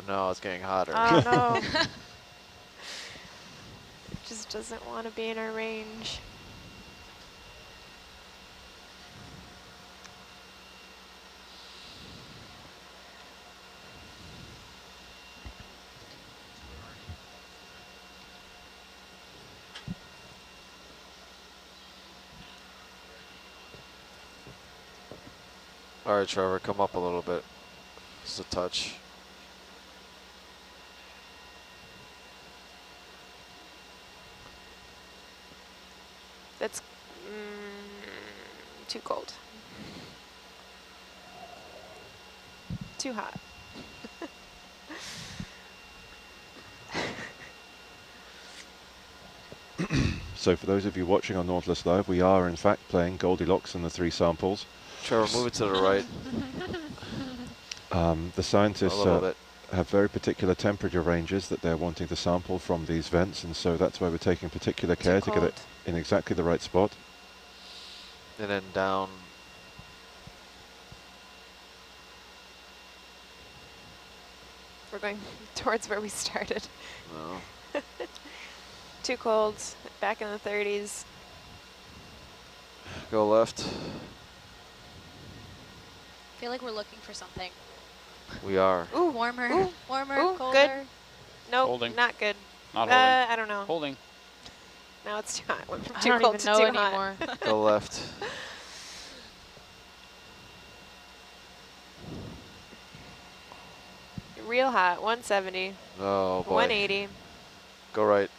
no, it's getting hotter. Oh no. It just doesn't want to be in our range. All right, Trevor, come up a little bit. Just a touch. That's too cold. Too hot. So for those of you watching on Nautilus Live, we are in fact playing Goldilocks and the 3 samples. Trevor, move it to the right. The scientists A little bit. have very particular temperature ranges that they're wanting to sample from these vents, and so that's why we're taking particular care to get it in exactly the right spot. And then down. We're going towards where we started. No. Too cold. Back in the 30s. Go left. I feel like we're looking for something. We are. Ooh, Warmer, ooh, warmer, ooh, colder. good. Nope, Holding. not good. Not holding. I don't know. Holding. Now it's too hot. Went from I too don't cold even to know too hot. anymore. Go left. Real hot. 170. Oh boy. 180. Go right.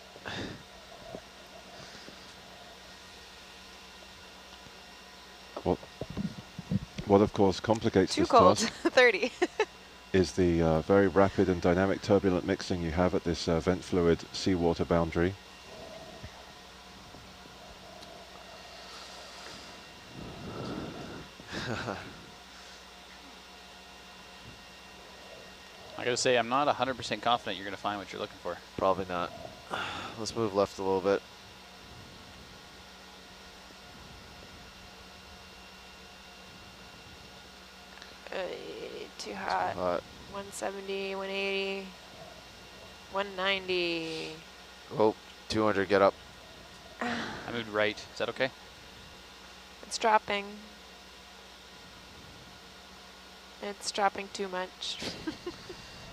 What of course complicates Too this cold. task 30. is the very rapid and dynamic turbulent mixing you have at this vent fluid seawater boundary. I gotta say, I'm not 100% confident you're gonna find what you're looking for. Probably not. Let's move left a little bit. Too hot. Hot. 170, 180, 190. Oh, 200, get up. I moved right. Is that okay? It's dropping. It's dropping too much.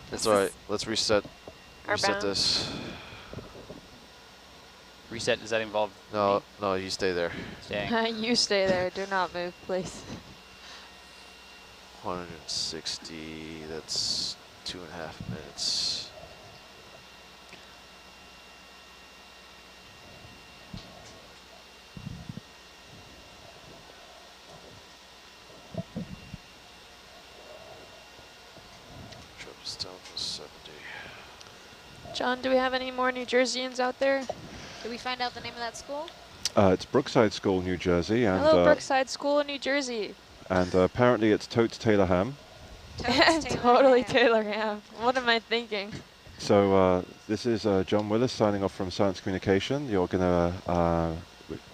That's all right. Let's reset Our bound. this. Reset, does that involve No, me no, you stay there. staying? You stay there. Do not move, please. 160, that's 2.5 minutes. Trips down to 70. John, do we have any more New Jerseyans out there? Did we find out the name of that school? It's Brookside School, New Jersey, and Hello, Brookside School in New Jersey. and apparently it's Totes Taylor Ham. Totally Taylor Ham. What am I thinking? So this is John Willis signing off from Science Communication. You're gonna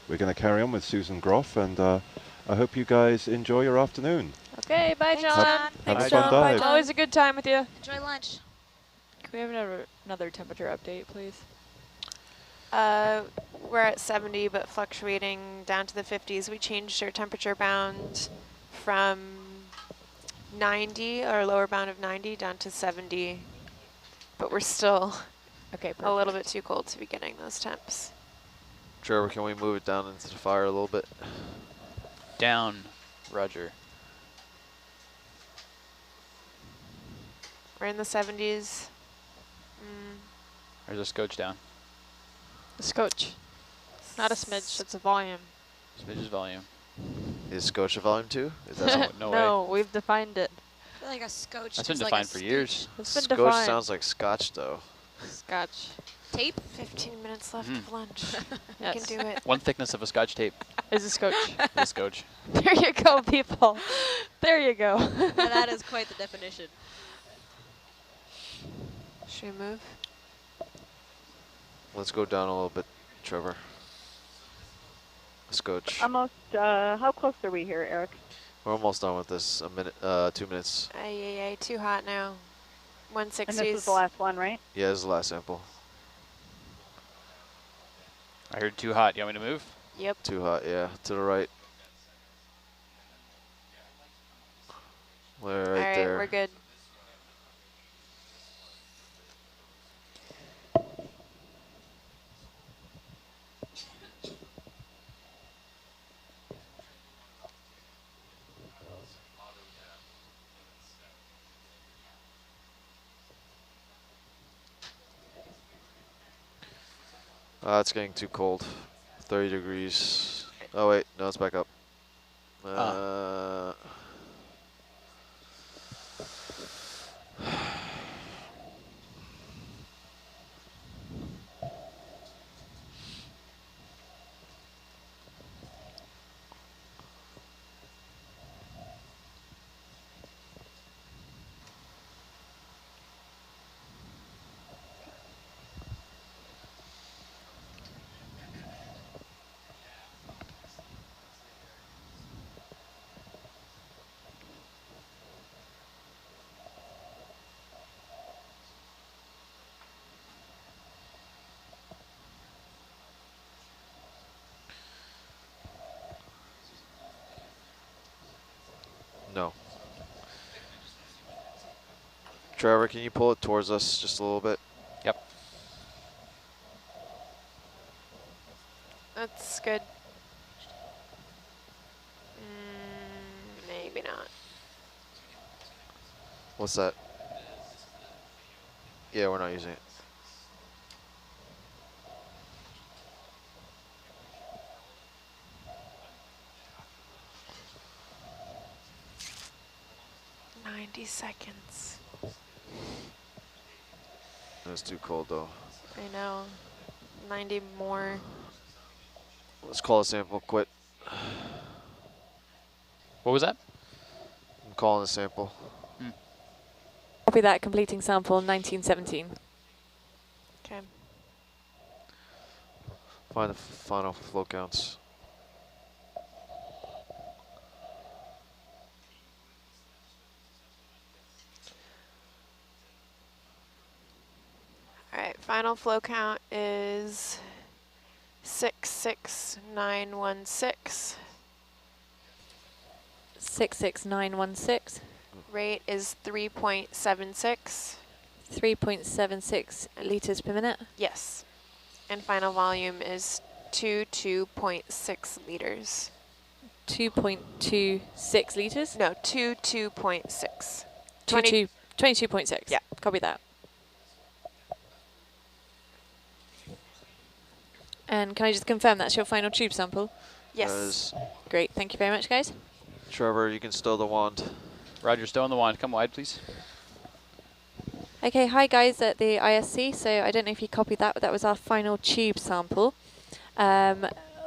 we're gonna carry on with Susan Groff, and I hope you guys enjoy your afternoon. Okay, bye, Thanks, John. John. Have Thanks, a John. fun Bye, dive. John. Always a good time with you. Enjoy lunch. Can we have another temperature update, please? We're at 70, but fluctuating down to the 50s. We changed our temperature bound from 90, our lower bound of 90, down to 70. But we're still Okay, a little bit too cold to be getting those temps. Trevor, can we move it down into the fire a little bit? Down, Roger. We're in the 70s. There's a scotch down. A scotch. Not a smidge, it's a volume. Smidge's volume. Is Scotia volume 2? Is that No, No, we've defined it. I feel like a scotch. That's been is like defined a for years. It's been Scotch defined. sounds like scotch though. Scotch. Tape? 15 minutes left Mhm. of lunch. We Yes. can do it. One thickness of a scotch tape. Is a scotch. The scotch. There you go, people. There you go. Now that is quite the definition. Should we move? Let's go down a little bit, Trevor. Scotch. Almost, how close are we here, Eric? We're almost done with this. A minute, 2 minutes. Ay, too hot now. And 160s. this is the last one, right? Yeah, this is the last sample. I heard too hot. You want me to move? Yep. Too hot, yeah. To the right. Right All right, there. we're good. It's getting too cold. 30 degrees. Oh wait, no, it's back up. No. Trevor, can you pull it towards us just a little bit? Yep. That's good. Maybe not. What's that? Yeah, we're not using it. Seconds. It's too cold though. I know. 90 more. Let's call a sample, quit. What was that? I'm calling a sample. Copy that, completing sample 1917. Okay. Find the final flow counts. All right, final flow count is 66916. 66916. Rate is 3.76. 3.76 liters per minute. Yes. And final volume is 22.6 liters. 2.26 liters. No, 22.6. 22.6. Yeah. Copy that. And can I just confirm that's your final tube sample? Yes. Great. Thank you very much, guys. Trevor, you can stow the wand. Roger, stow on the wand. Come wide, please. Okay, hi guys at the ISC. So I don't know if you copied that, but that was our final tube sample.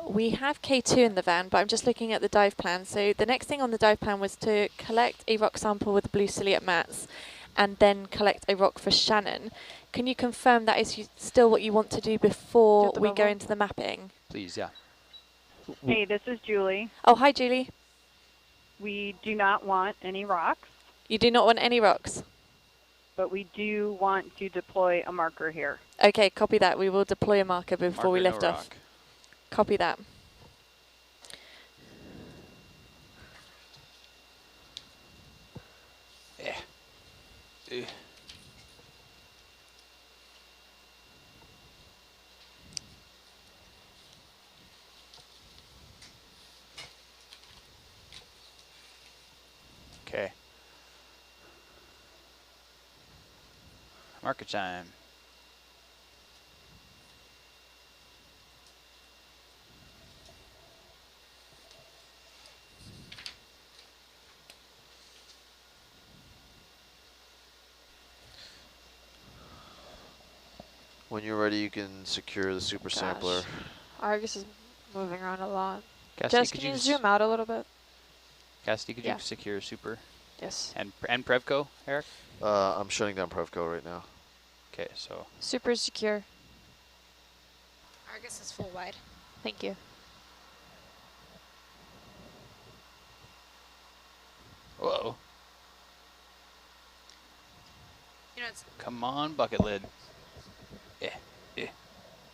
We have K2 in the van, but I'm just looking at the dive plan. So the next thing on the dive plan was to collect a rock sample with blue ciliate mats and then collect a rock for Shannon. Can you confirm that is still what you want to do before we go into the mapping? Please, yeah. Hey, this is Julie. Oh, hi Julie. We do not want any rocks, You do not want any rocks? but we do want to deploy a marker here. Okay, copy that. We will deploy a marker before we Marker, lift no off. rock. Copy that. Yeah. Okay. Marker time. When you're ready, you can secure the super sampler. Argus is moving around a lot. Cassidy, Jess, could can you s- zoom out a little bit? Cassidy, could Yeah. you secure super Yes. and Prevco, Eric? I'm shutting down Prevco right now. Okay, so Super secure. Argus is full wide. Thank you. whoa. You know, it's Come on, bucket lid. Eh, eh,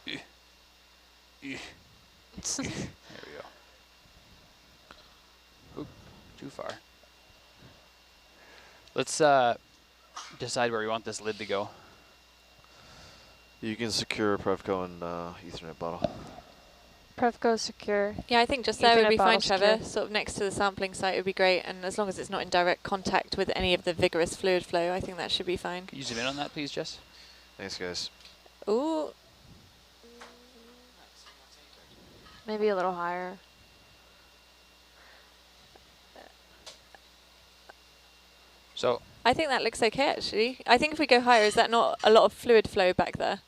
eh, eh. There we go. Oop, too far. Let's decide where we want this lid to go. You can secure Prevco and Ethernet bottle. Prevco secure. Yeah, I think just there would Ethernet be fine, bottle Trevor. secure. Sort of next to the sampling site would be great, and as long as it's not in direct contact with any of the vigorous fluid flow, I think that should be fine. Could you zoom in on that, please, Jess? Thanks, guys. Ooh, Maybe a little higher. So, I think that looks okay, actually. I think if we go higher, is that not a lot of fluid flow back there?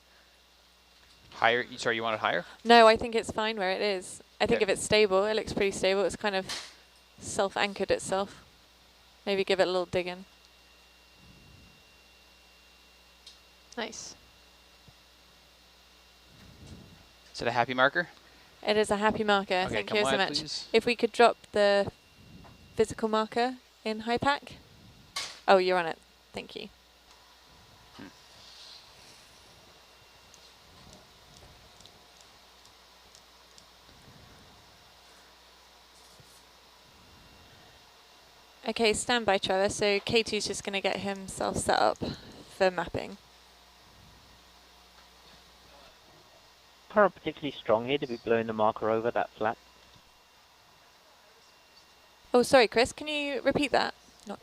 higher. Sorry, you want it higher? No, I think it's fine where it is. I think Okay. if it's stable, it looks pretty stable. It's kind of self-anchored itself. Maybe give it a little dig in. Nice. Is it a happy marker? It is a happy marker. Okay, Thank come you so wide, much. please. If we could drop the physical marker in high pack. Oh, you're on it. Thank you. Okay, stand by, Trevor. So K2's just going to get himself set up for mapping. Current particularly strong here to be blowing the marker over that flat. Oh, sorry, Chris. Can you repeat that? Not.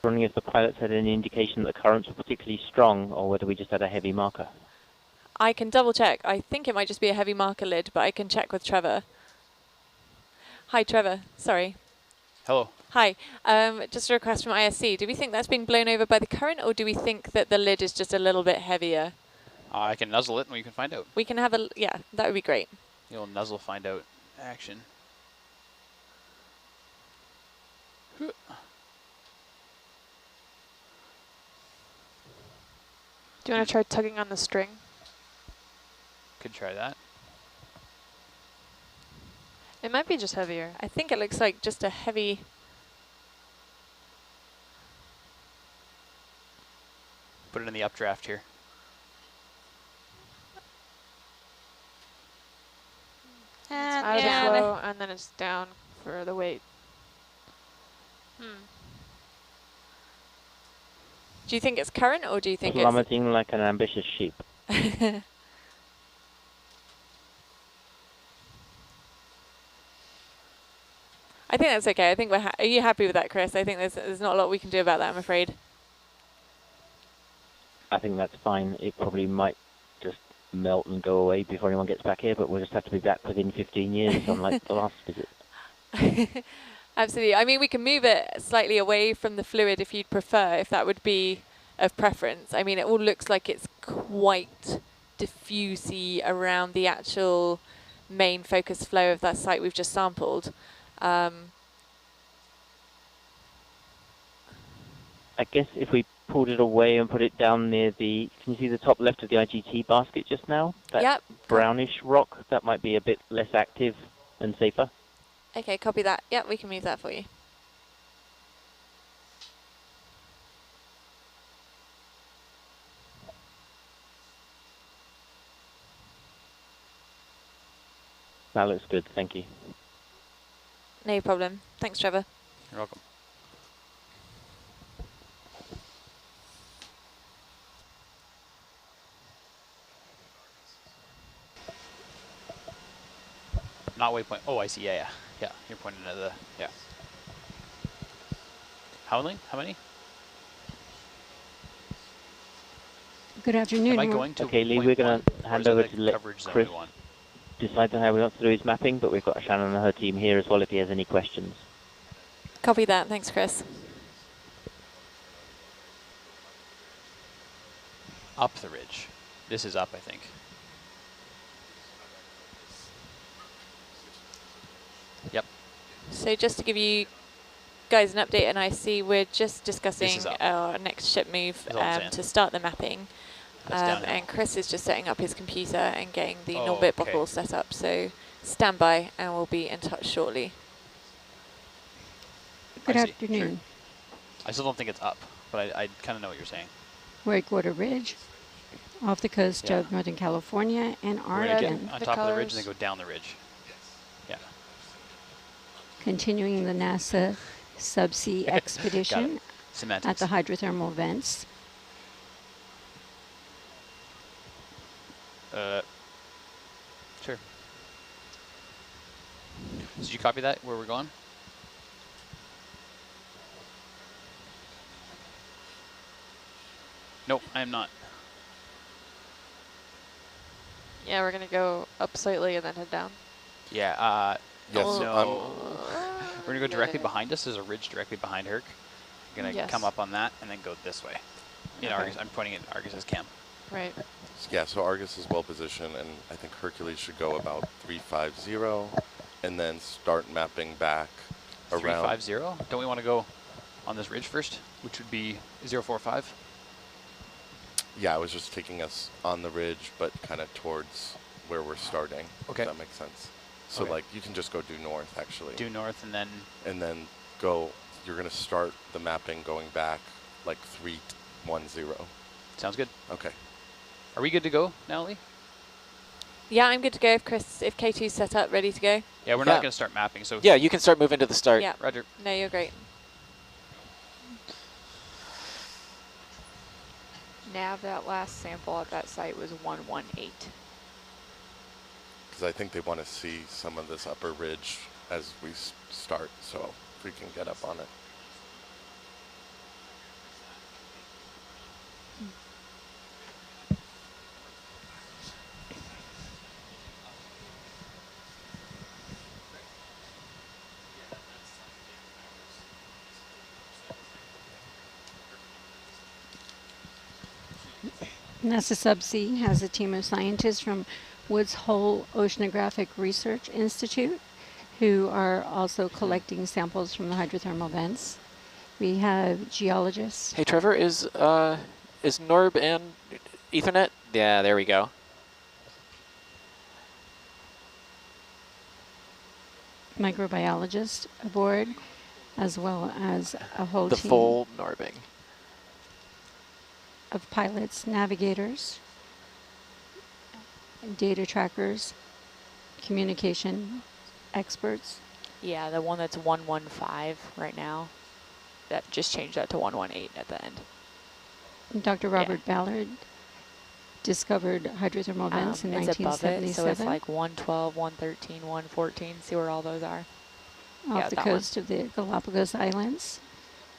Wondering if the pilots had any indication that the currents were particularly strong, or whether we just had a heavy marker. I can double check. I think it might just be a heavy marker lid, but I can check with Trevor. Hi, Trevor. Sorry. Hello. Hi. Just a request from ISC. Do we think that's being blown over by the current, or do we think that the lid is just a little bit heavier? I can nuzzle it and we can find out. We can have a, yeah, that would be great. You'll nuzzle find out action. Do you want to try tugging on the string? Could try that. It might be just heavier. I think it looks like just a heavy... Put it in the updraft here. It's out of yeah, the flow, and then it's down for the weight. Do you think it's current, or do you think it's... Plummeting like an ambitious sheep. I think that's okay. I think we're... Are you happy with that, Chris? I think there's not a lot we can do about that, I'm afraid. I think that's fine. It probably might just melt and go away before anyone gets back here, but we'll just have to be back within 15 years, unlike the last visit. Absolutely. I mean, we can move it slightly away from the fluid if you'd prefer, if that would be of preference. I mean, it all looks like it's quite diffusey around the actual main focus flow of that site we've just sampled. I guess if we pulled it away and put it down near the... Can you see the top left of the IGT basket just now? That Yep. brownish rock, that might be a bit less active and safer. Okay, copy that. Yep, we can move that for you. That looks good, thank you. No problem. Thanks, Trevor. You're welcome. Not waypoint. Oh, I see. Yeah, yeah. Yeah, you're pointing at the... Yeah. Howling? How many? Good afternoon. Am I going to Okay, Lee, point we're going one, to or hand is it over the to let coverage zone Chris we want? decide on how we want to do his mapping, but we've got Shannon and her team here as well if he has any questions. Copy that. Thanks, Chris. Up the ridge. This is up, I think. Yep. So just to give you guys an update, and I see we're just discussing is up. our next ship move That's all I'm saying. to start the mapping. That's down now. And Chris is just setting up his computer and getting the Oh, Norbit okay. bottle set up. So stand by and we'll be in touch shortly. Good I see. afternoon. I still don't think it's up, but I kind of know what you're saying. Whitewater Ridge, off the coast Yeah. of Northern California and We're going to get Oregon. on The top of the ridge colors. and then go down the ridge. Yeah. Continuing the NASA subsea Got expedition it. Semantics. at the hydrothermal vents. Sure. Did you copy that, where we're going? Nope, I am not. Yeah, we're going to go up slightly and then head down. Yeah, Yes, no. We're going to go directly behind us. There's a ridge directly behind Herc. We're going to Yes. come up on that and then go this way. In Okay. Argus, I'm pointing at Argus's camp. Right. yeah, so Argus is well positioned, and I think Hercules should go about 350 and then start mapping back around. 350? Don't we want to go on this ridge first, which would be 045? Yeah, I was just taking us on the ridge, but kind of towards where we're starting. Okay. If that makes sense. So Okay. like you can just go due north actually. Due north and then... And then go, you're going to start the mapping going back like 310. Sounds good. Okay. Are we good to go now, Lee? Yeah, I'm good to go if K2's set up, ready to go. Yeah, we're Yeah. not going to start mapping, so... Yeah, you can start moving to the start. Yeah. Roger. No, you're great. Nav, that last sample at that site was 118. Because I think they want to see some of this upper ridge as we start, so if we can get up on it. NASA Subsea has a team of scientists from Woods Hole Oceanographic Research Institute who are also collecting samples from the hydrothermal vents. We have geologists. Hey, Trevor, is NORB and Ethernet? Yeah, there we go. Microbiologists aboard, as well as a whole The team full NORBing. of pilots, navigators, data trackers, communication experts. Yeah, the one that's 115 right now. That just changed that to 118 at the end. Dr. Robert Ballard discovered hydrothermal vents in It's above it, 1977 so it's like 112, 113, 114. See where all those are? off the that one. coast of the Galapagos Islands.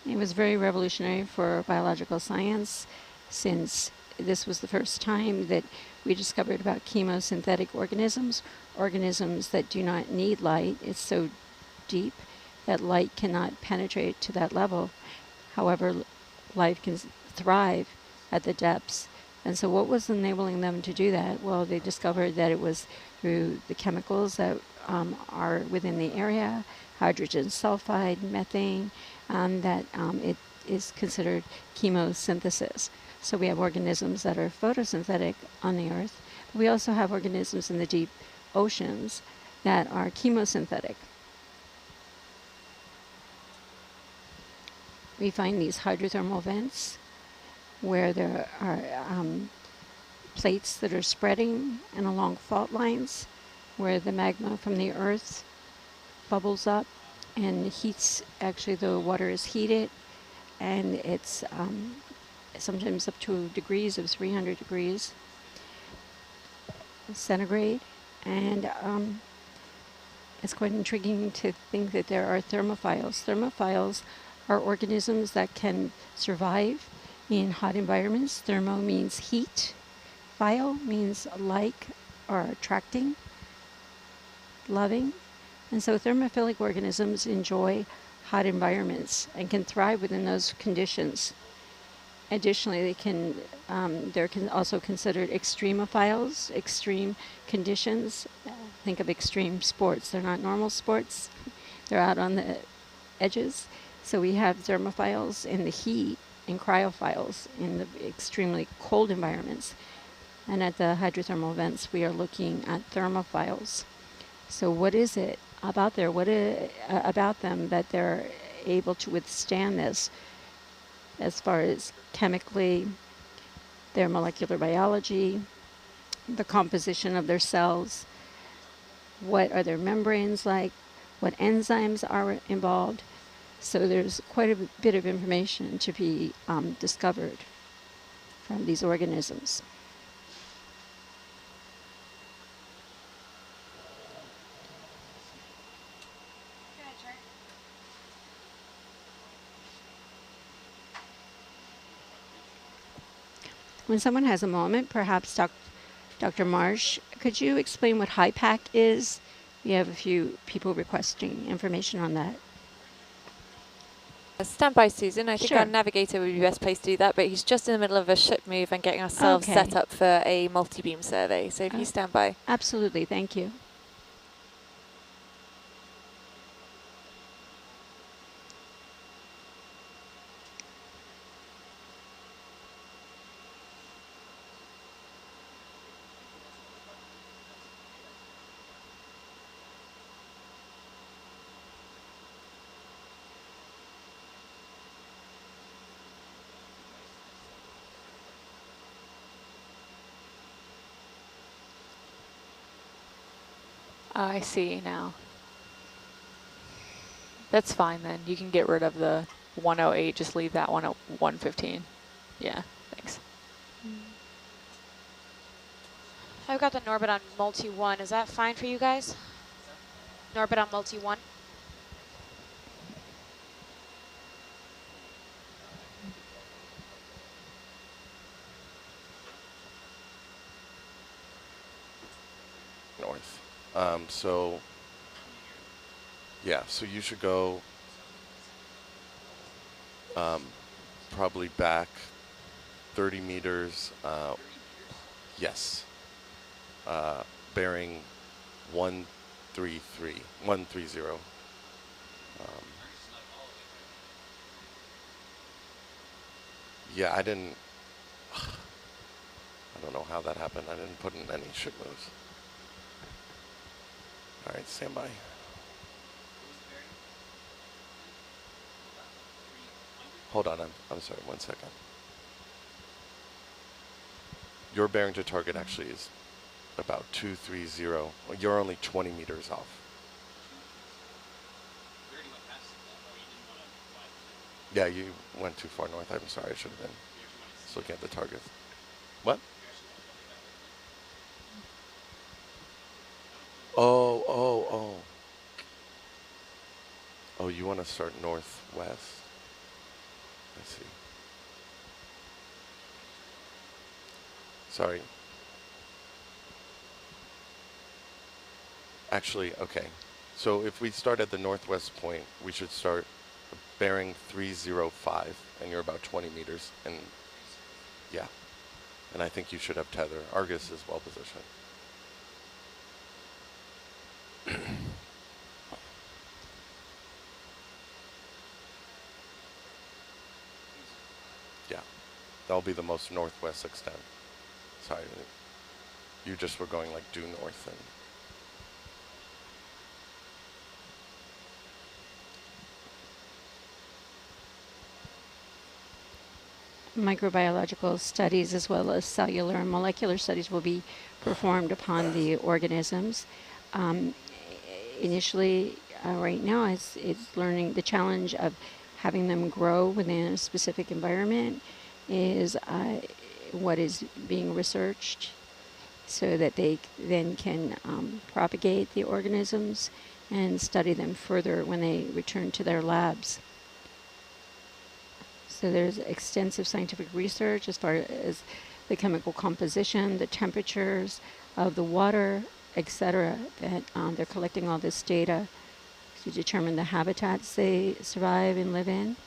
It was very revolutionary for biological science, since this was the first time that we discovered about chemosynthetic organisms, organisms that do not need light. It's so deep that light cannot penetrate to that level. However, life can thrive at the depths. And so what was enabling them to do that? Well, they discovered that it was through the chemicals that are within the area, hydrogen sulfide, methane, that it is considered chemosynthesis. So we have organisms that are photosynthetic on the Earth. But we also have organisms in the deep oceans that are chemosynthetic. We find these hydrothermal vents where there are plates that are spreading and along fault lines where the magma from the Earth bubbles up and heats. Actually, the water is heated, and it's sometimes up to degrees of 300 degrees centigrade. And it's quite intriguing to think that there are thermophiles. Thermophiles are organisms that can survive in hot environments. Thermo means heat. Phile means like or attracting, loving. And so thermophilic organisms enjoy hot environments and can thrive within those conditions. Additionally, they can, they're also considered extremophiles, extreme conditions. Think of extreme sports. They're not normal sports. They're out on the edges. So we have thermophiles in the heat and cryophiles in the extremely cold environments. And at the hydrothermal vents, we are looking at thermophiles. So what is it about about them that they're able to withstand this? as far as chemically, their molecular biology, the composition of their cells, what are their membranes like, what enzymes are involved. So there's quite a bit of information to be discovered from these organisms. When someone has a moment, perhaps Dr. Marsh, could you explain what HIPAC is? We have a few people requesting information on that. Stand by, Susan. I think Sure. our navigator would be best placed to do that, but he's just in the middle of a ship move and getting ourselves set up for a multi-beam survey. So if you stand by. Absolutely, thank you. Oh, I see now. That's fine then. You can get rid of the 108. Just leave that one at 115. Yeah, thanks. I've got the Norbit on multi-1. Is that fine for you guys? Norbit on multi-1? North. So, yeah, so you should go probably back 30 meters. Yes. Bearing 130. Yeah, I don't know how that happened. I didn't put in any ship moves. All right, stand by. Hold on, I'm sorry, 1 second. Your bearing to target actually is about 230. You're only 20 meters off. Yeah, you went too far north. I'm sorry, I should have been just looking at the target. What? Oh. Oh, you want to start northwest? I see. Sorry. Actually, okay. So if we start at the northwest point, we should start bearing 305, and you're about 20 meters, and yeah. And I think you should have tether. Argus is well positioned. Yeah, that'll be the most northwest extent. Sorry, you just were going like due north and. Microbiological studies as well as cellular and molecular studies will be performed upon the organisms. Initially, right now, it's learning the challenge of having them grow within a specific environment is what is being researched so that they then can propagate the organisms and study them further when they return to their labs. So there's extensive scientific research as far as the chemical composition, the temperatures of the water, etc. That they're collecting all this data to determine the habitats they survive and live in,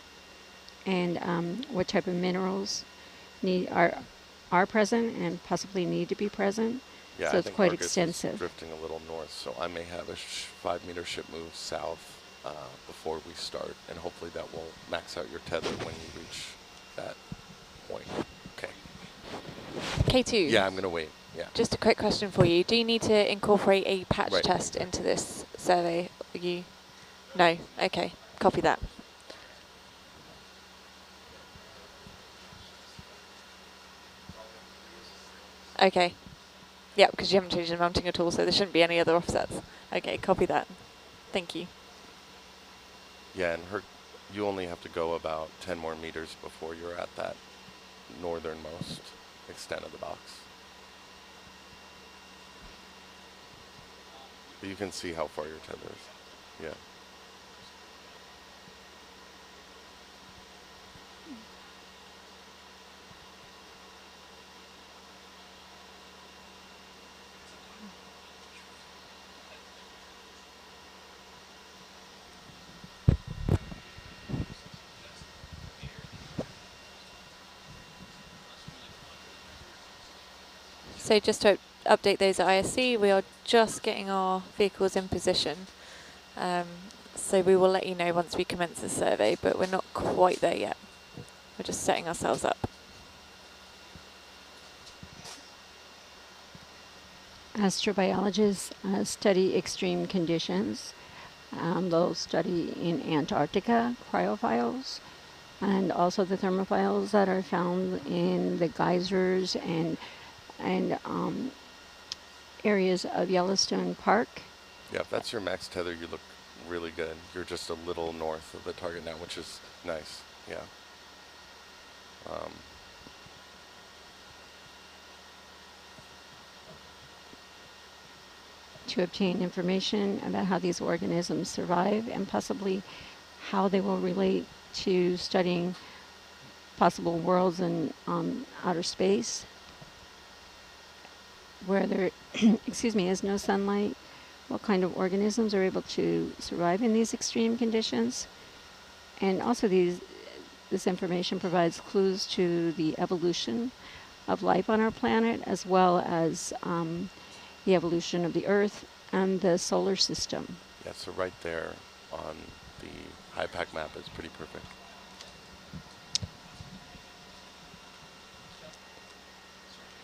and what type of minerals are present and possibly need to be present. Yeah, so I it's think quite Argus extensive. is drifting a little north, so I may have a 5-meter ship move south before we start, and hopefully that will max out your tether when you reach that point. Okay. K2. Yeah, I'm going to wait. Yeah. Just a quick question for you. Do you need to incorporate a patch Right. test into this survey? No? Okay. Copy that. Okay. Yeah, because you haven't changed the mounting at all, so there shouldn't be any other offsets. Okay, copy that. Thank you. Yeah, and you only have to go about 10 more meters before you're at that northernmost extent of the box. But you can see how far your tether is. Yeah. So just to update those at ISC, we are just getting our vehicles in position. So we will let you know once we commence the survey, but we're not quite there yet. We're just setting ourselves up. Astrobiologists study extreme conditions. They'll study in Antarctica cryophiles, and also the thermophiles that are found in the geysers and areas of Yellowstone Park. Yeah, if that's your max tether, you look really good. You're just a little north of the target now, which is nice. Yeah. To obtain information about how these organisms survive and possibly how they will relate to studying possible worlds in outer space where there excuse me, is no sunlight, what kind of organisms are able to survive in these extreme conditions. And also this information provides clues to the evolution of life on our planet, as well as the evolution of the Earth and the solar system. Yeah, so right there on the HYPACK map is pretty perfect.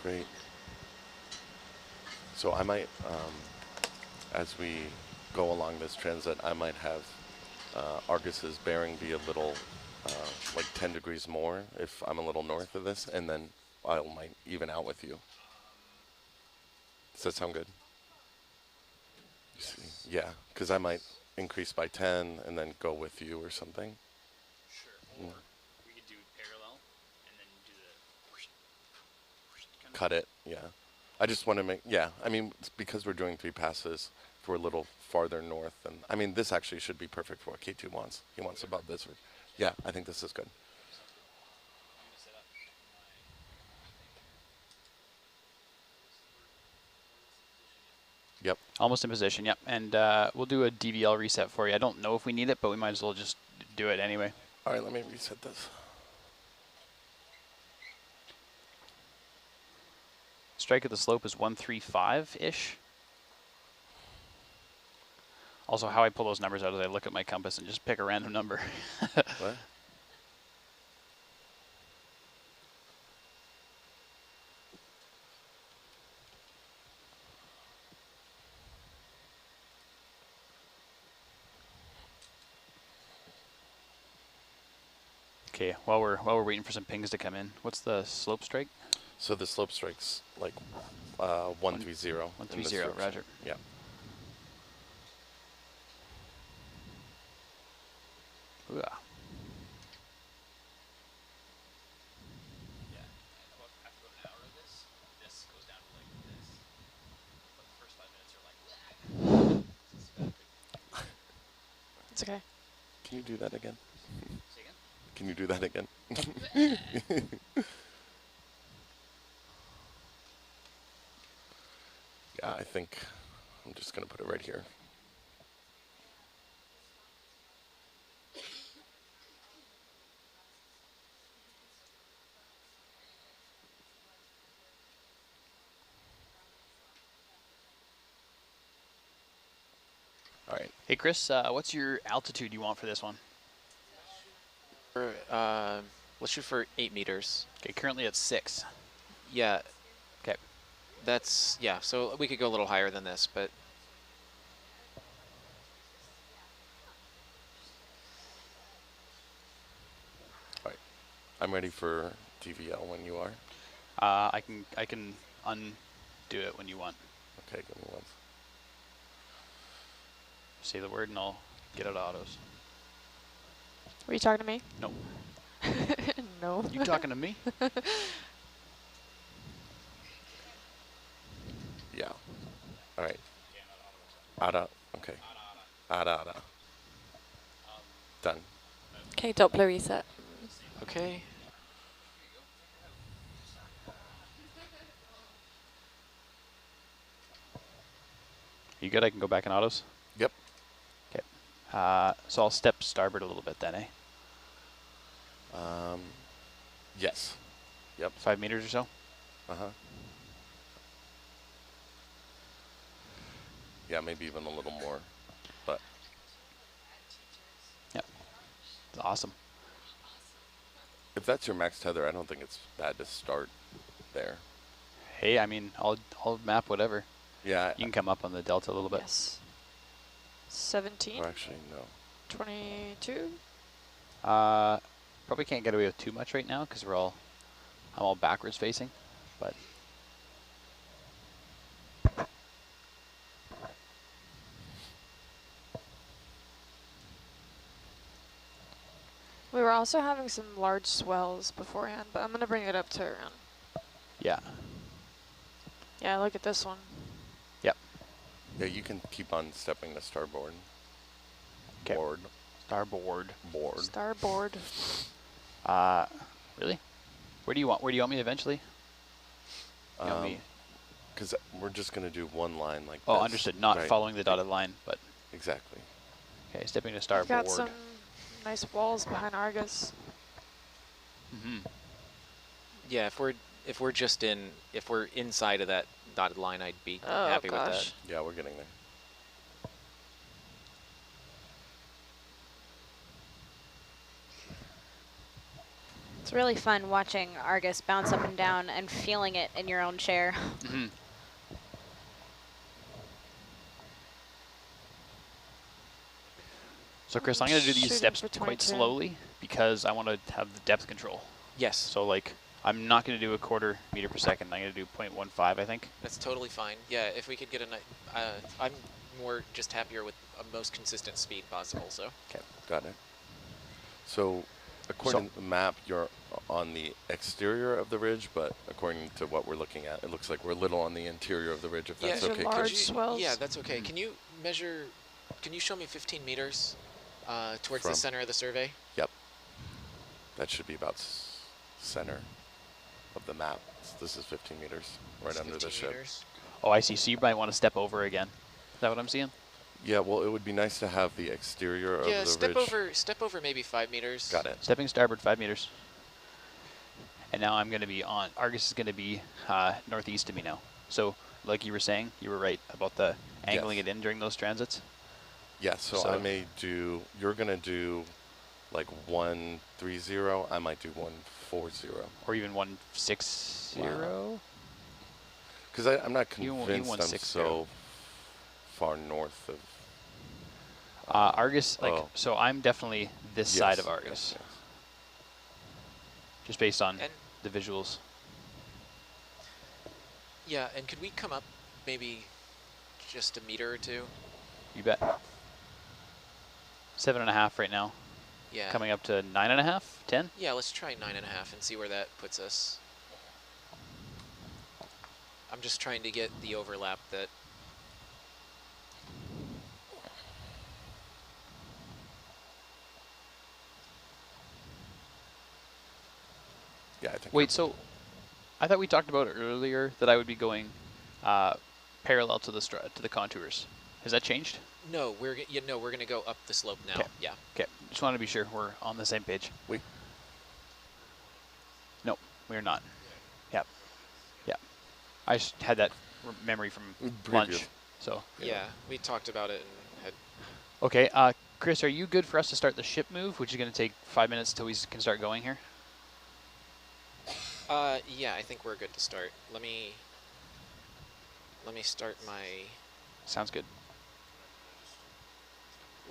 Great. So I might, as we go along this transit, I might have Argus's bearing be a little, like 10 degrees more if I'm a little north of this, and then I might even out with you. Does that sound good? You see? Yeah, because I might increase by 10 and then go with you or something. Sure. Or we could do parallel and then do the cut it, yeah. I just want to make, yeah, I mean, it's because we're doing 3 passes, if we're a little farther north, and I mean, this actually should be perfect for what K2 wants. He wants about this. Yeah, I think this is good. Yep. Almost in position, yep. And we'll do a DVL reset for you. I don't know if we need it, but we might as well just do it anyway. All right, let me reset this. Strike at the slope is 135-ish. Also, how I pull those numbers out is I look at my compass and just pick a random number. What? Okay, while we're waiting for some pings to come in, what's the slope strike? So the slope strike's like 130. 130, roger. Yeah. Ooh. Yeah, after about an hour of this, this goes down to like this. But the first 5 minutes are like, It's okay. Can you do that again? say again? Can you do that again? Yeah, I think I'm just going to put it right here. All right. Hey Chris, what's your altitude you want for this one? Let's shoot for 8 meters. Okay, currently at 6. Yeah. Okay. That's, yeah, so we could go a little higher than this, but... All right. I'm ready for DVL when you are. I can undo it when you want. Okay, give me one. Say the word and I'll get out of autos. Were you talking to me? No. No. You talking to me? Yeah. All right. Ada. Okay. Ada. Done. Okay, Doppler reset. Okay. You good? I can go back in autos? Yep. Okay. So I'll step starboard a little bit then, eh? Yes. Yep. 5 meters or so? Uh-huh. Yeah, maybe even a little more, but. Yep. That's awesome. If that's your max tether, I don't think it's bad to start there. Hey, I mean, I'll map whatever. Yeah. You can come up on the delta a little bit. Yes. 17. Or actually, no. 22. Probably can't get away with too much right now because I'm all backwards facing, but. We were also having some large swells beforehand, but I'm going to bring it up to around. Yeah. Yeah, look at this one. Yep. Yeah, you can keep on stepping to starboard. Okay. Board. Starboard. Board. Starboard. Really? Where do you want me eventually? Because we're just going to do one line like oh, this. Understood. Not right. following the dotted line, but. Exactly. Okay, stepping to We've starboard. got some nice walls behind Argus. Mm-hmm. Yeah, if we're inside of that dotted line, I'd be happy with that. Yeah, we're getting there. It's really fun watching Argus bounce up and down and feeling it in your own chair. Mm-hmm. So Chris, I'm going to do these steps quite slowly because I want to have the depth control. Yes. So like, I'm not going to do a 1/4 meter per second. I'm going to do 0.15, I think. That's totally fine. Yeah, if we could get I'm more just happier with a most consistent speed possible, so. Okay, got it. So, according to the map, you're on the exterior of the ridge, but according to what we're looking at, it looks like we're a little on the interior of the ridge, if that's okay. Large swells. Yeah, that's okay. Can you show me 15 meters towards the center of the survey? Yep. That should be about center of the map. This is 15 meters, right under the ship. Oh, I see. So you might want to step over again. Is that what I'm seeing? Yeah, well, it would be nice to have the exterior of the ridge. Yeah, step over maybe 5 meters. Got it. Stepping starboard 5 meters. And now I'm going to be on, Argus is going to be northeast of me now. So like you were saying, you were right about the angling it in during those transits. Yeah, so I may do, you're going to do like 130, I might do 140. Or even 160? Wow. Because I'm not convinced I'm so far north of... Argus, like, so I'm definitely this side of Argus. Yes. Just based on the visuals. Yeah, and could we come up maybe just a meter or two? You bet. 7.5 right now. Yeah. Coming up to 9.5, 10? Yeah, let's try 9.5 and see where that puts us. I'm just trying to get the overlap that... Yeah, I think. Wait, so I thought we talked about earlier that I would be going parallel to the contours. Has that changed? No, we're going to go up the slope now. Kay. Yeah. Okay. Just wanted to be sure we're on the same page. No, we're not. Yep. Yeah. I just had that memory from lunch. So. Yeah, we talked about it and had. Okay. Chris, are you good for us to start the ship move, which is going to take 5 minutes till we can start going here? Yeah, I think we're good to start. Let me start my... Sounds good.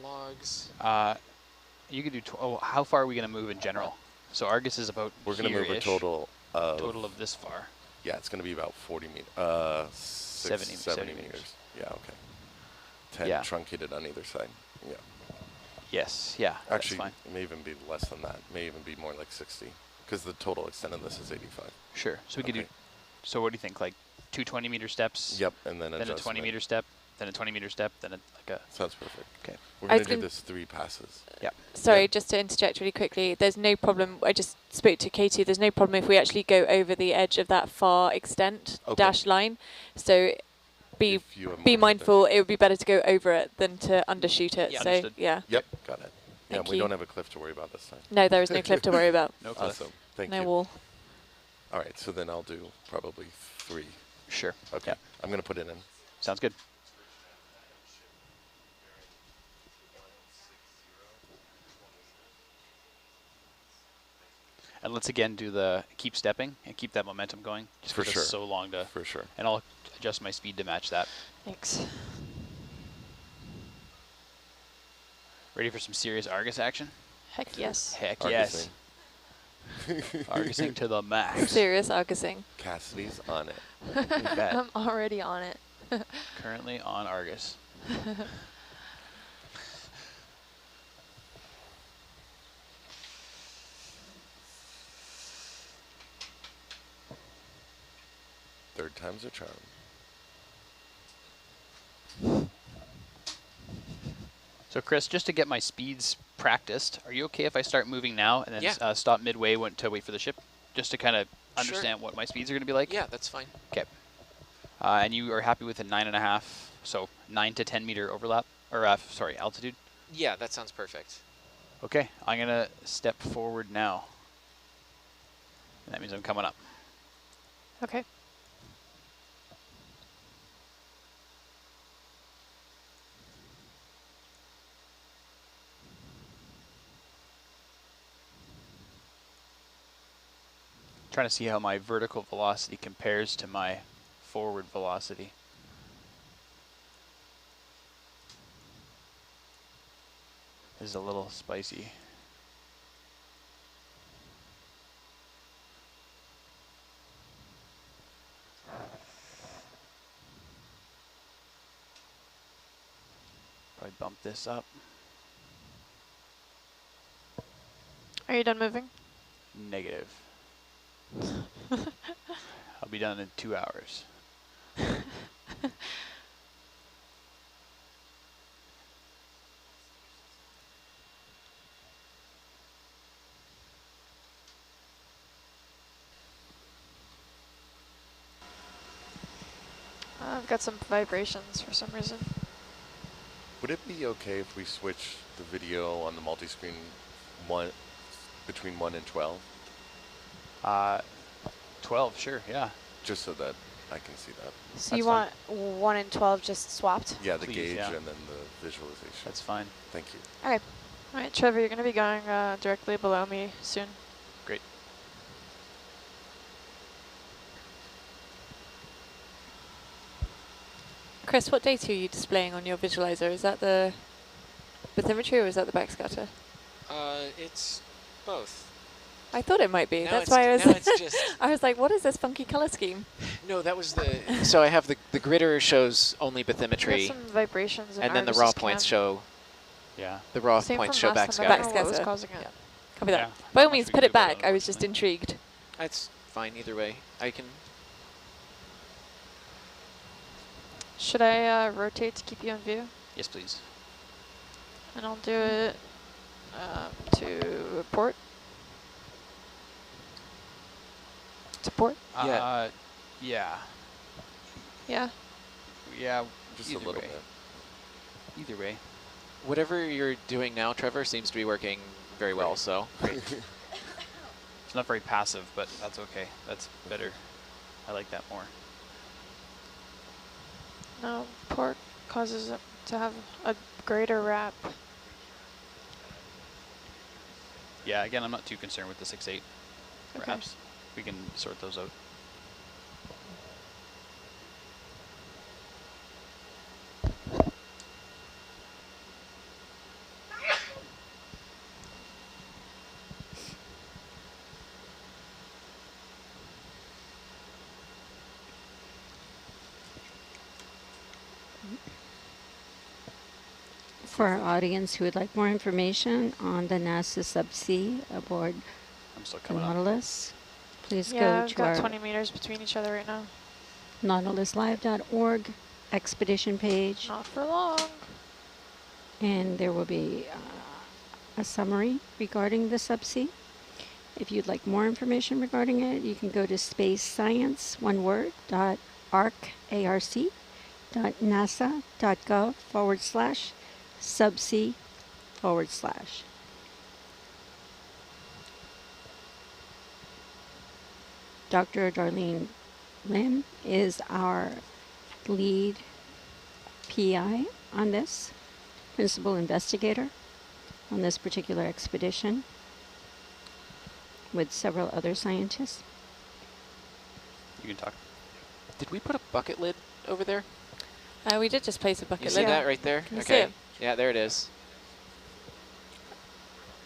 Logs. You could do, how far are we going to move in general? So Argus is about We're going to move a total of... Total of this far. Yeah, it's going to be about 40 meters. 70 meters. Yeah, okay. 10 Yeah. truncated on either side. Yeah. Yes, yeah, Actually, that's fine. it may even be less than that. It may even be more like 60, because the total extent of this is 85. Sure. So we could do. So what do you think? Like 2 20-meter steps. Yep, and then a 20-meter step, then a 20-meter step, then like a. Sounds perfect. Okay. We're going to do this 3 passes. Yeah. Sorry, just to interject really quickly. There's no problem. I just spoke to K2. There's no problem if we actually go over the edge of that far extent dash line. So be mindful. It would be better to go over it than to undershoot it. Yeah, so understood. yeah. Yep, got it. Thank yeah, we you. don't have a cliff to worry about this time. No, there is no cliff to worry about. No cliff. Awesome. Thank no you. wall. All right, so then I'll do probably 3. Sure. Okay. Yep. I'm going to put it in. Sounds good. And let's again do the keep stepping and keep that momentum going. Just For 'cause sure. It's so long to. For sure. And I'll adjust my speed to match that. Thanks. Ready for some serious Argus action? Heck yes. Heck Argusing. yes. Argusing to the max. Serious Argusing. Cassidy's on it. You bet. I'm already on it. Currently on Argus. Third time's a charm. So Chris, just to get my speeds practiced, are you okay if I start moving now and then stop midway to wait for the ship? Just to kind of understand what my speeds are going to be like? Yeah, that's fine. Okay. And you are happy with a 9.5, so 9 to 10 meter overlap, or sorry, altitude? Yeah, that sounds perfect. Okay, I'm going to step forward now. And that means I'm coming up. Okay. Trying to see how my vertical velocity compares to my forward velocity. This is a little spicy. Probably bump this up. Are you done moving? Negative. I'll be done in 2 hours. I've got some vibrations for some reason. Would it be okay if we switch the video on the multi-screen between 1 and 12? 12, sure, yeah. Just so that I can see that. So you want 1 and 12 just swapped? Yeah, the Please, gauge yeah. and then the visualization. That's fine. Thank you. Okay. All right, Trevor, you're going to be going directly below me soon. Great. Chris, what data are you displaying on your visualizer? Is that the bathymetry or is that the backscatter? It's both. I thought it might be. Now That's it's- why I was. now it's just- I was like, what is this funky color scheme? No, that was the. So I have the gritter shows only bathymetry, Got some vibrations. and then the raw points show. Yeah. The raw Same points from show last time, I don't know what was backscatter. causing it. Copy that. Yeah. By all Not much means, we put can it do about back. it, I was just unfortunately. intrigued. That's fine either way. I can. Should I rotate to keep you in view? Yes, please. And I'll do it to port. To port? Yeah. Yeah. Yeah. Just a either little way. bit. Either way. Whatever you're doing now, Trevor, seems to be working very well. So. Great. It's not very passive, but that's okay. That's better. I like that more. No, port causes it to have a greater wrap. Yeah, again, I'm not too concerned with the 6.8 Okay. wraps. We can sort those out. For our audience who would like more information on the NASA subsea aboard I'm still the coming up. Nautilus, please Yeah, go we've to got our 20 meters between each other right now. nautiluslive.org expedition page, Not for long. and there will be a summary regarding the subsea. If you'd like more information regarding it, you can go to spacescience, one word, arc.arc.nasa.gov/subsea/. Dr. Darlene Lim is our lead PI on this, principal investigator on this particular expedition, with several other scientists. You can talk. Did we put a bucket lid over there? We did just place a bucket You lid. see that right there? Can you Okay. see it? Yeah, there it is.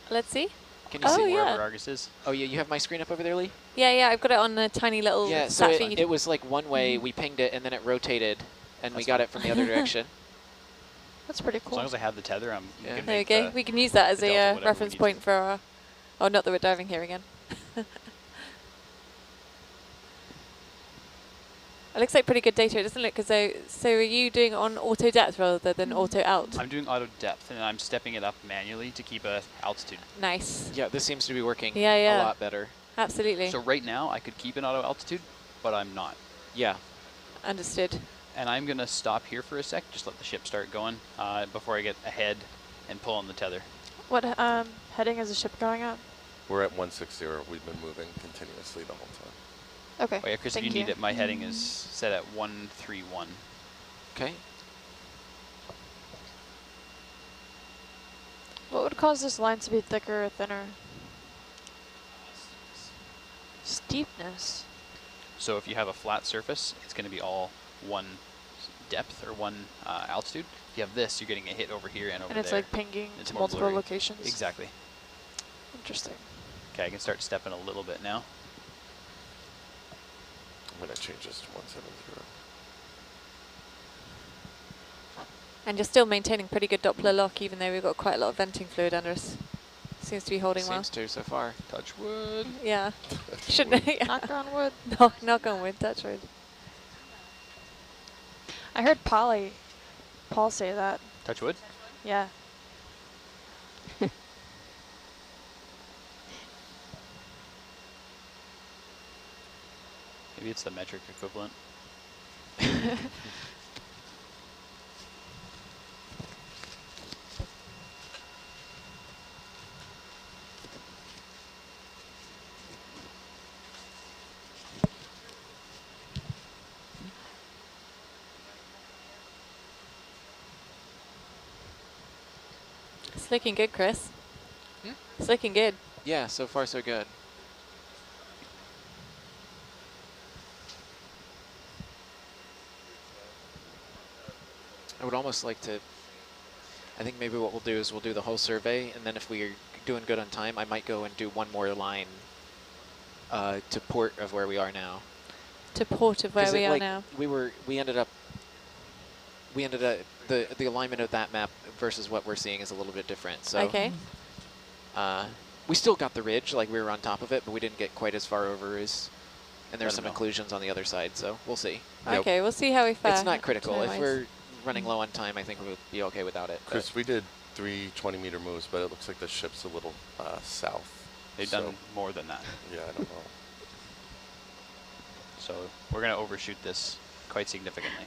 Let's see. Can you Oh, see yeah. Wherever Argus is. Oh, yeah, you have my screen up over there, Lee? Yeah, I've got it on a tiny little Yeah, so sat feed. it was like one way, we pinged it, and then it rotated, and we got it from the other direction. That's pretty As cool. long as I have the tether, I'm Yeah. can There you make go. the- We can use that as the a delta, whatever we reference need point to. for our... Oh, not that we're diving here again. It looks like pretty good data, doesn't it? Because so are you doing it on auto depth rather than auto alt? I'm doing auto depth, and I'm stepping it up manually to keep a altitude. Nice. Yeah, this seems to be working Yeah. a lot better. Absolutely. So right now, I could keep an auto altitude, but I'm not. Yeah. Understood. And I'm going to stop here for a sec, just let the ship start going before I get ahead and pull on the tether. What heading is the ship going at? We're at 160. We've been moving continuously the whole time. Okay. Oh yeah, Chris, if thank you need it, my heading is set at 131. Okay. What would cause this line to be thicker or thinner? Steepness. So if you have a flat surface, it's going to be all one depth or one altitude. If you have this, you're getting a hit over here and over there. And it's like pinging It's to more multiple blurry. locations? Exactly. Interesting. Okay, I can start stepping a little bit now. I'm going to change this to 170. And you're still maintaining pretty good Doppler lock, even though we've got quite a lot of venting fluid under us. Seems to be holding well. Seems to so far. Touch wood. Yeah. Shouldn't it? Knock on wood. No, knock on wood, touch wood. I heard Paul say that. Touch wood? Yeah. Maybe it's the metric equivalent. It's looking good, Chris. Hmm? It's looking good. Yeah, so far so good. I would almost like to, I think maybe what we'll do is we'll do the whole survey, and then if we're doing good on time, I might go and do one more line to port of where we are now. To port of where we are now. We ended up, the alignment of that map versus what we're seeing is a little bit different. So Okay. we still got the ridge, like we were on top of it, but we didn't get quite as far over as, and there's Let some 'em know. inclusions on the other side, so we'll see. Okay, we'll see how we fare. It's not critical. If time-wise. we're running low on time, I think we'll be okay without it. but- Chris, we did 3 20-meter moves, but it looks like the ship's a little south. They've done more than that. Yeah, I don't know. So we're going to overshoot this quite significantly.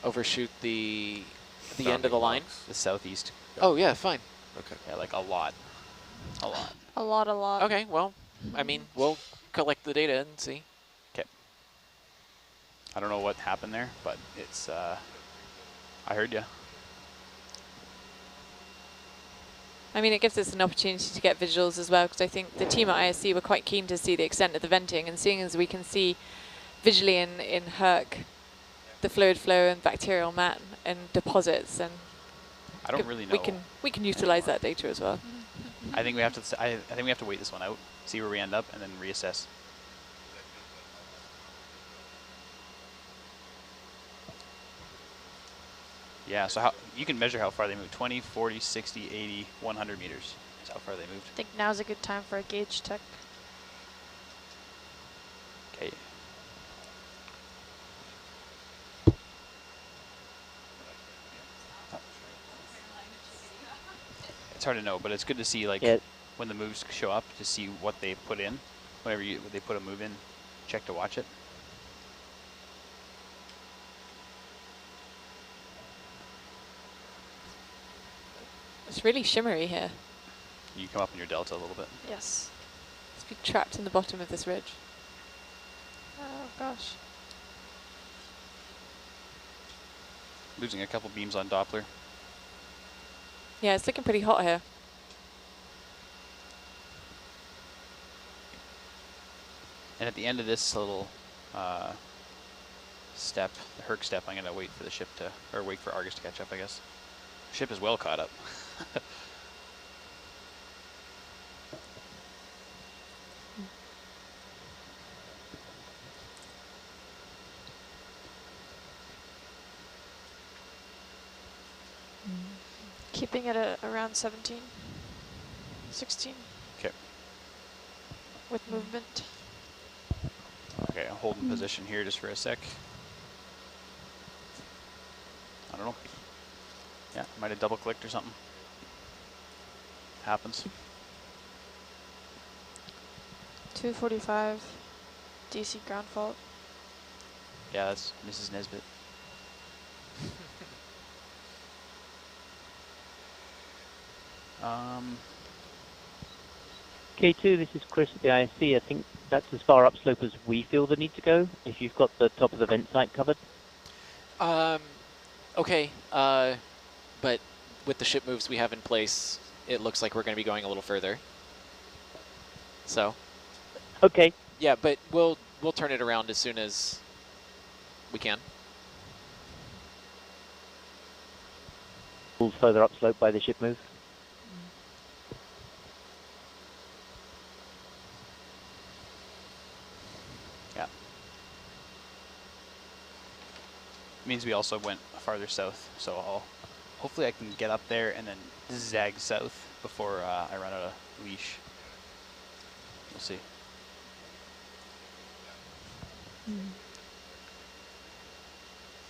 Overshoot the end of the Bounding line? box. The southeast. Oh, yeah, fine. Okay. Yeah, like a lot. A lot. A lot. Okay, well, I mean, we'll collect the data and see. Okay. I don't know what happened there, but it's, I heard you. I mean, it gives us an opportunity to get visuals as well, because I think the team at ISC were quite keen to see the extent of the venting, and seeing as we can see visually in Herc the fluid flow and bacterial mat and deposits, and I don't really know. we can utilize that data as well. I think we have to. I think we have to wait this one out, see where we end up, and then reassess. Yeah, so how you can measure how far they move. 20, 40, 60, 80, 100 meters is how far they moved. I think now's a good time for a gauge check. Okay. It's hard to know, but it's good to see like when the moves show up to see what they put in. Whenever they put a move in, check to watch it. It's really shimmery here. You come up in your delta a little bit. Yes. It's been trapped in the bottom of this ridge. Oh gosh. Losing a couple beams on Doppler. Yeah, it's looking pretty hot here. And at the end of this little step, the Herc step, I'm going to wait for the ship to, or wait for Argus to catch up, I guess. Ship is well caught up. Keeping it at around 17, 16. Okay. With movement. Okay, I'll hold in position here just for a sec. I don't know. Yeah, might have double clicked or something. Happens. 245, DC ground fault. Yeah, that's Mrs. Nesbitt. K2, this is Chris at the ISC. I think that's as far upslope as we feel the need to go, if you've got the top of the vent site covered. Okay, but with the ship moves we have in place, it looks like we're going to be going a little further. So. Okay. Yeah, but we'll turn it around as soon as we can. Further upslope by the ship move. Yeah. Means we also went farther south, so hopefully I can get up there and then zag south before I run out of leash. We'll see.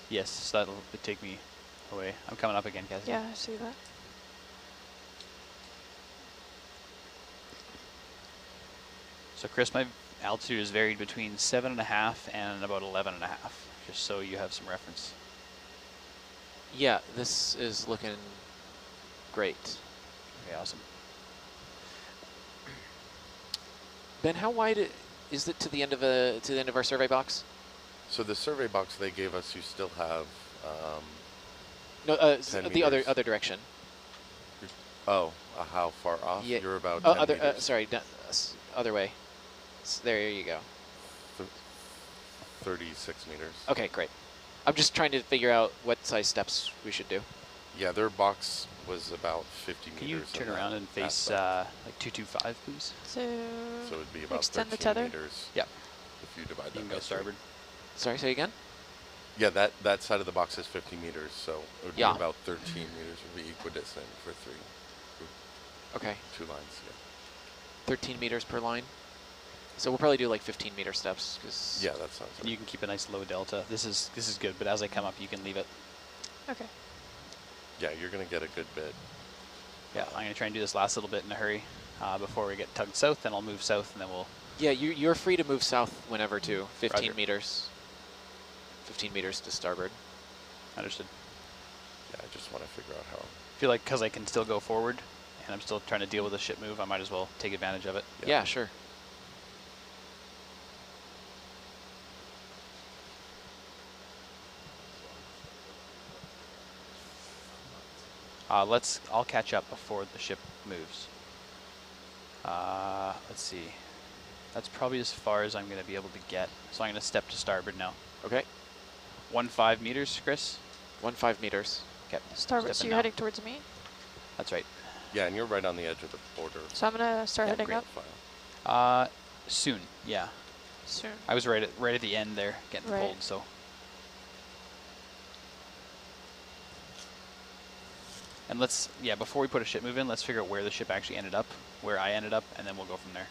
Yes, so that'll take me away. I'm coming up again, Cassie. Yeah, I see that. So Chris, my altitude is varied between 7.5 and about 11.5, just so you have some reference. Yeah, this is looking great. Okay, awesome. Ben, how wide is it to the end of our survey box? So the survey box they gave us, you still have. No, 10 the meters. other direction. Oh, how far off? Yeah. You're about 10 meters. Sorry, other way. There you go. 36 meters. Okay, great. I'm just trying to figure out what size steps we should do. Yeah, their box was about 50 Can meters. you turn around and face like 225, please? So it would be about extend 13 the tether. meters. Yep. If you divide that You can by go 3. starboard. Sorry, say again? Yeah, that side of the box is 50 meters, so it would be about 13 meters would be equidistant for 3. Okay. 2 lines, yeah. 13 meters per line. So we'll probably do like 15 meter steps, because yeah, that sounds good. You can keep a nice low delta. This is good, but as I come up, you can leave it. Okay. Yeah, you're gonna get a good bit. Yeah, I'm gonna try and do this last little bit in a hurry before we get tugged south. Then I'll move south, and then we'll. Yeah, you're free to move south whenever too. 15 Roger. meters. 15 meters to starboard. Understood. Yeah, I just want to figure out how. I feel like because I can still go forward, and I'm still trying to deal with a ship move, I might as well take advantage of it. Yeah, sure. I'll catch up before the ship moves. Let's see. That's probably as far as I'm going to be able to get. So I'm going to step to starboard now. Okay. 15 meters, Chris? 15 meters. Okay. Starboard, so you're heading towards me? That's right. Yeah, and you're right on the edge of the border. So I'm going to start heading up? Soon, yeah. Soon. I was right at the end there, getting pulled, so. And let's, yeah, before we put a ship move in, let's figure out where the ship actually ended up, where I ended up, and then we'll go from there.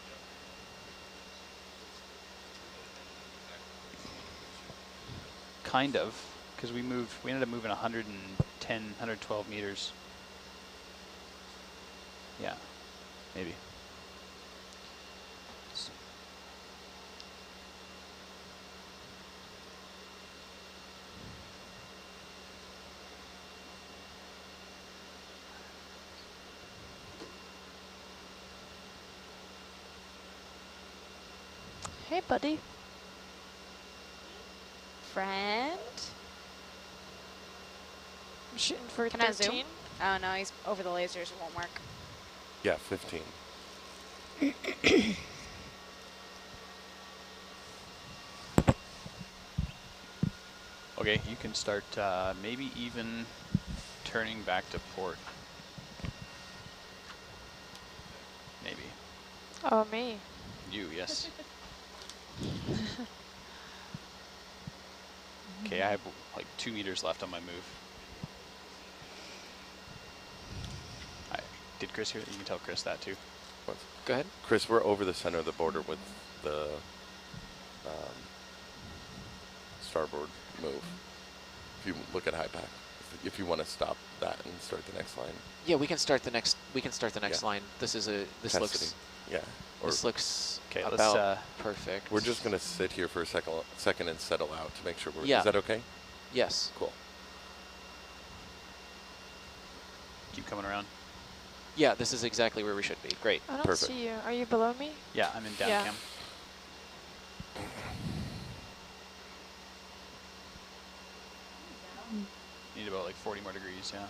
Kind of, because we ended up moving 110, 112 meters. Yeah, maybe. Hey, buddy. Friend? I'm shooting for Can I 13. zoom? Oh no, he's over the lasers, it won't work. Yeah, 15. Okay, you can start maybe even turning back to port. Maybe. Oh, me. You, yes. Okay, I have like 2 meters left on my move. Did Chris hear? You can tell Chris that too. What? Go ahead. Chris, we're over the center of the border with the starboard move. If you look at high pack, if you want to stop that and start the next line. Yeah, we can start the next. We can start the next line. This is a. This Test looks. sitting. Yeah. This looks okay. About Let's. Perfect. We're just gonna sit here for a second and settle out to make sure we're. Yeah. Is that okay? Yes. Cool. Keep coming around. Yeah, this is exactly where we should be. Great. I don't Perfect. see you. Are you below me? Yeah, I'm in down Yeah. cam. Need about like 40 more degrees, yeah.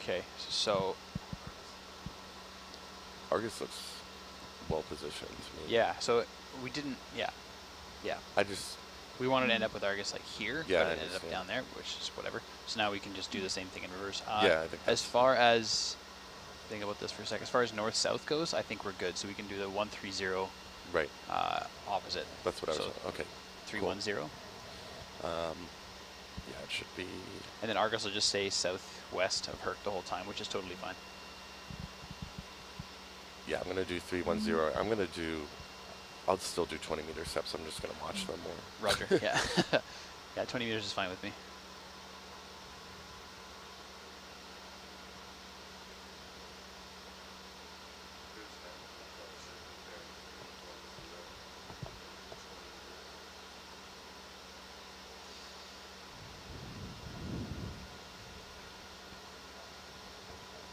Okay, so Argus looks well positioned to me. yeah, so we didn't, yeah. We wanted to end up with Argus like here, Yeah, but I it ended up understand. down there, which is whatever. So now we can just do the same thing in reverse. Yeah, I think as far as, think about this for a second, as far as north-south goes, I think we're good. So we can do the 130 right. Opposite. That's what I was. Okay. 310. Yeah, it should be. And then Argus will just stay southwest of Herc the whole time, which is totally fine. Yeah, I'm gonna do 310. I'm gonna do. I'll still do 20 meter steps. I'm just gonna watch them more. Roger. Yeah. Yeah, 20 meters is fine with me.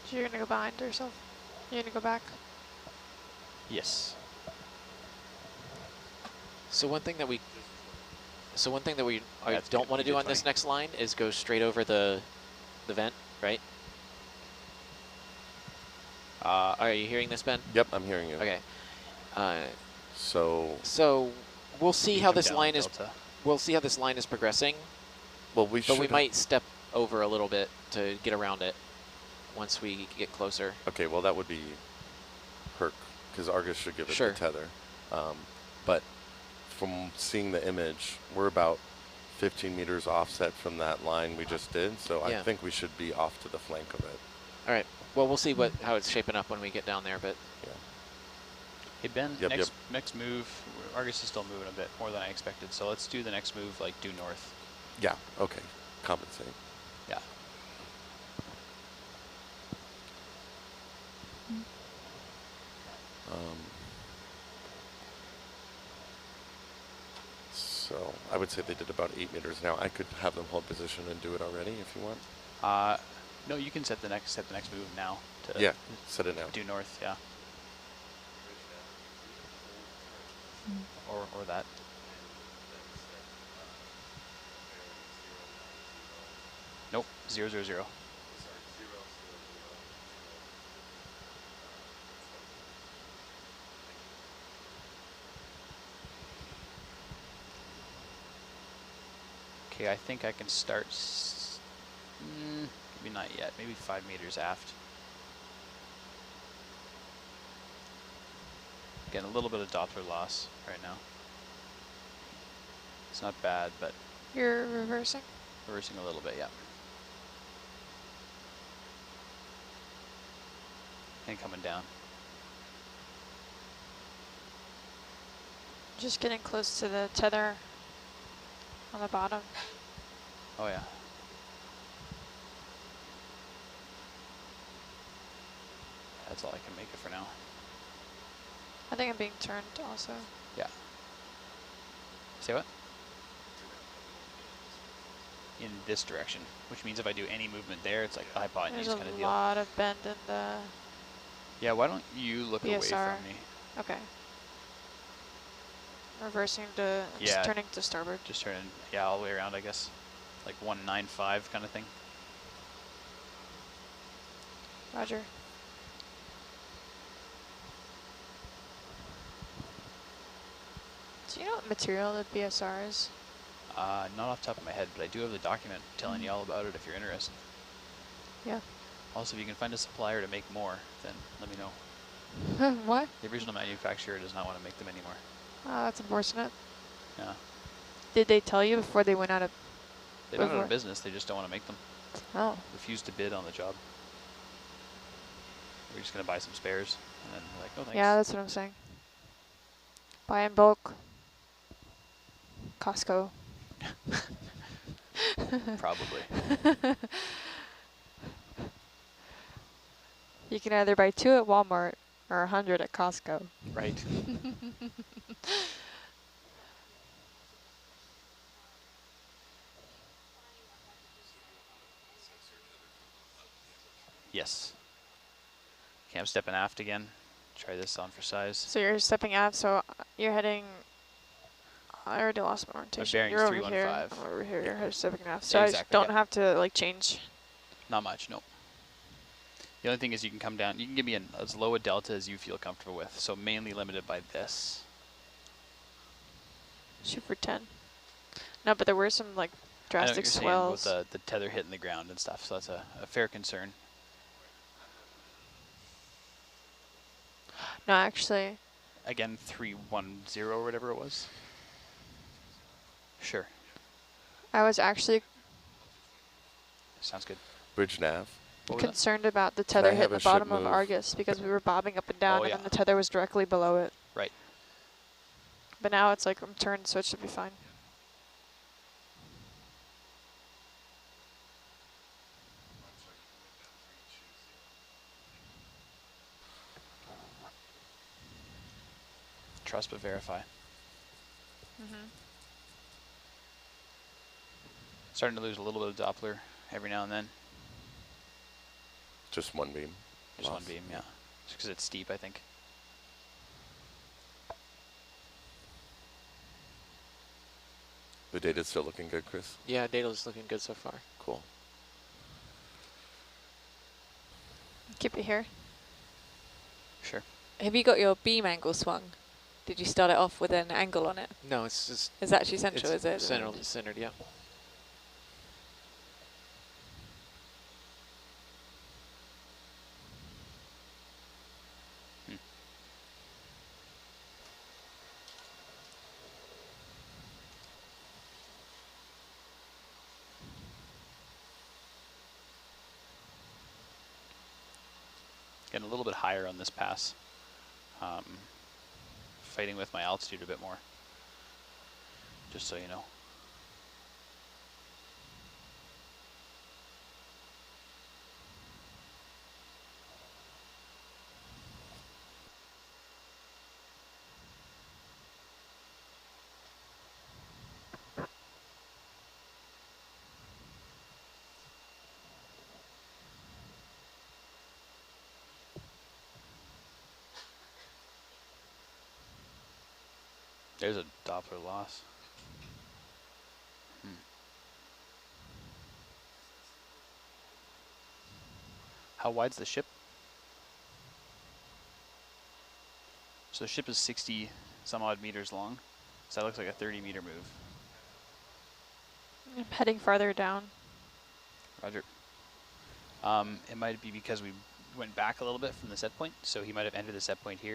So you're gonna go behind yourself? You're gonna go back? Yes. So one thing that we. That's don't good. want to You do did on this 20. next line is go straight over the vent, right? Are you hearing this, Ben? Yep, I'm hearing you. Okay. So we'll see You how come this down line is. delta. We'll see how this line is progressing. Well, we should. But we might step over a little bit to get around it once we get closer. Okay, well that would be Herc, because Argus should give it Sure. the tether. But from seeing the image, we're about 15 meters offset from that line we just did, so Yeah. I think we should be off to the flank of it. All right. Well, we'll see how it's shaping up when we get down there, but. Yeah. Hey Ben, Yep, next move, Argus is still moving a bit more than I expected, so let's do the next move like due north. Yeah. Okay. Compensate. Yeah. So I would say they did about 8 meters now. I could have them hold position and do it already if you want. No, you can set the next move now. To Yeah, set it now. Due north, yeah. Or that. Nope, 000. Okay, I think I can start. Maybe not yet. Maybe 5 meters aft. Getting a little bit of Doppler loss right now. It's not bad, but You're reversing? Reversing a little bit, yeah. And coming down. Just getting close to the tether on the bottom. Oh yeah. That's all I can make it for now. I think I'm being turned also. Yeah. Say what? In this direction, which means if I do any movement there, it's like the hypotenuse There's kind of a deal. lot of bend in the Yeah, why don't you look away BSR. from me? Okay. Reversing to, Yeah. just turning to starboard. Just turning, yeah, all the way around, I guess. Like 195 kind of thing. Roger. Do you know what material the BSR is? Not off the top of my head, but I do have the document telling you all about it if you're interested. Yeah. Also, if you can find a supplier to make more, then let me know. What? The original manufacturer does not want to make them anymore. Oh, that's unfortunate. Yeah. Did they tell you before they went out of... They don't have a business, they just don't want to make them. Oh. Refuse to bid on the job. We're just going to buy some spares, and then we're like, oh, thanks. Yeah, that's what I'm saying. Buy in bulk. Costco. Probably. You can either buy 2 at Walmart or 100 at Costco. Right. Yes. Okay, I'm stepping aft again. Try this on for size. So you're stepping aft, so you're heading... I already lost my orientation. bearing's You're over 315. here. I'm over here. You're stepping aft. So Exactly, I don't yeah. have to like change. Not much, nope. The only thing is you can come down. You can give me as low a delta as you feel comfortable with. So mainly limited by this. Shoot for 10. No, but there were some like drastic I know what you're swells. saying about the tether hitting the ground and stuff. So that's a fair concern. No, actually. Again, 310 or whatever it was. Sure. I was actually Sounds good. Bridge nav. What was that? concerned about the Can I tether have hitting a the ship bottom of move? Argus because we were bobbing up and down, Oh, and yeah. then the tether was directly below it. Right. But now it's like I'm turned, so it should be fine. Trust but verify. Starting to lose a little bit of Doppler every now and then. Just one beam. Just loss. one beam, yeah. Just because it's steep, I think. The data's still looking good, Chris? Yeah, data's looking good so far. Cool. Keep it here. Sure. Have you got your beam angle swung? Did you start it off with an angle on it? No, it's just... It's actually central, is it? Centered, yeah. Getting a little bit higher on this pass. Fighting with my altitude a bit more. Just so you know. There's a Doppler loss. How wide's the ship? So the ship is 60 some odd meters long. So that looks like a 30-meter move. I'm heading farther down. Roger. It might be because we went back a little bit from the set point, so he might have entered the set point here.